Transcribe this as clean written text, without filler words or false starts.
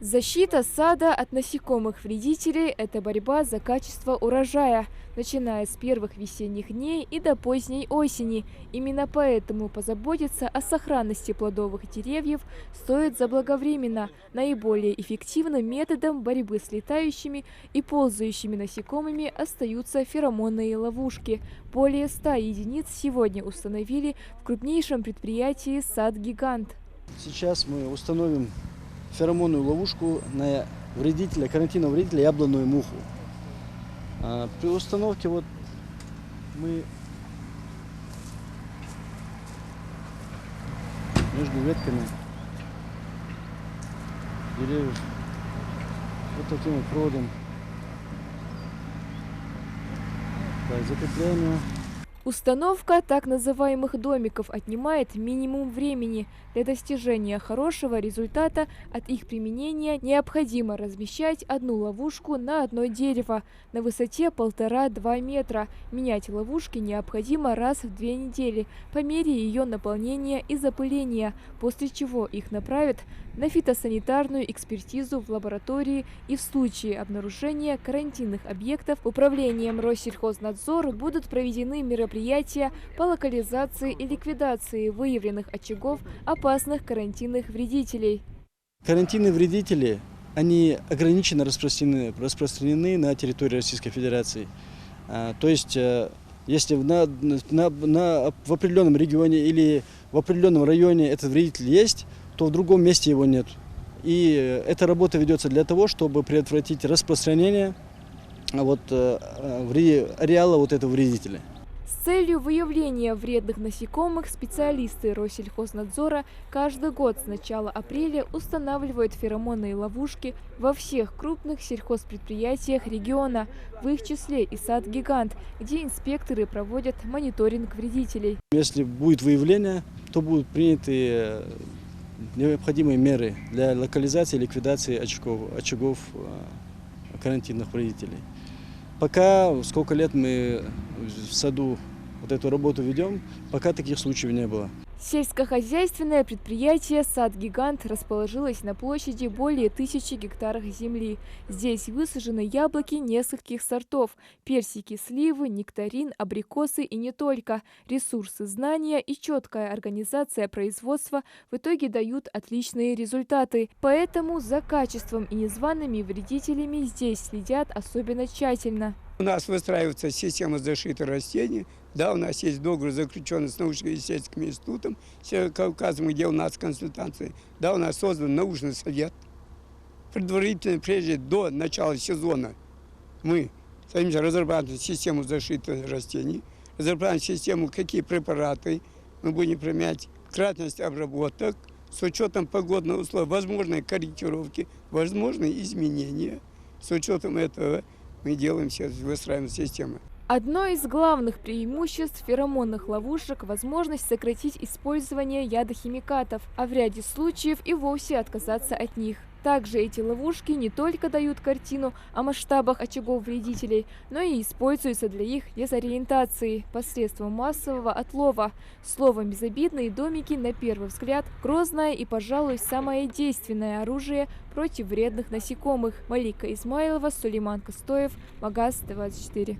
Защита сада от насекомых-вредителей – это борьба за качество урожая, начиная с первых весенних дней и до поздней осени. Именно поэтому позаботиться о сохранности плодовых деревьев стоит заблаговременно. Наиболее эффективным методом борьбы с летающими и ползающими насекомыми остаются феромонные ловушки. Более 100 единиц сегодня установили в крупнейшем предприятии «Сад-гигант». Сейчас мы установим феромонную ловушку на вредителя, карантинного вредителя яблонную муху. При установке мы между ветками деревьев вот таким вот проводом закрепляем его. Установка так называемых домиков отнимает минимум времени. Для достижения хорошего результата от их применения необходимо размещать одну ловушку на одно дерево на высоте 1,5–2 метра. Менять ловушки необходимо раз в 2 недели по мере ее наполнения и запыления, после чего их направят на фитосанитарную экспертизу в лаборатории, и в случае обнаружения карантинных объектов управлением Россельхознадзора будут проведены мероприятия по локализации и ликвидации выявленных очагов опасных карантинных вредителей. Карантинные вредители, они ограниченно распространены на территории Российской Федерации. То есть, если в определенном регионе или в определенном районе этот вредитель есть, то в другом месте его нет. И эта работа ведется для того, чтобы предотвратить распространение ареала этого вредителя. С целью выявления вредных насекомых специалисты Россельхознадзора каждый год с начала апреля устанавливают феромонные ловушки во всех крупных сельхозпредприятиях региона, в их числе и «Сад-гигант», где инспекторы проводят мониторинг вредителей. Если будет выявление, то будут приняты необходимые меры для локализации и ликвидации очагов карантинных вредителей. Пока, сколько лет мы в саду эту работу ведем, пока таких случаев не было. Сельскохозяйственное предприятие «Сад-гигант» расположилось на площади более 1000 гектаров земли. Здесь высажены яблоки нескольких сортов – персики, сливы, нектарин, абрикосы и не только. Ресурсы, знания и четкая организация производства в итоге дают отличные результаты. Поэтому за качеством и незваными вредителями здесь следят особенно тщательно. У нас выстраивается система защиты растений. Да, у нас есть договор, заключенный с научно-исследовательским институтом Северо-Кавказом, где у нас консультации. Да, у нас создан научный совет. Предварительно, прежде до начала сезона, мы разрабатываем систему защиты растений, разрабатываем систему, какие препараты мы будем применять, кратность обработок, с учетом погодных условий, возможные корректировки, возможные изменения. С учетом этого мы выстраиваем системы. Одно из главных преимуществ феромонных ловушек – возможность сократить использование ядохимикатов, а в ряде случаев и вовсе отказаться от них. Также эти ловушки не только дают картину о масштабах очагов вредителей, но и используются для их дезориентации посредством массового отлова. Словом, безобидные домики, на первый взгляд, грозное и, пожалуй, самое действенное оружие против вредных насекомых. Малика Измайлова, Сулейман Костоев, Магаз 24.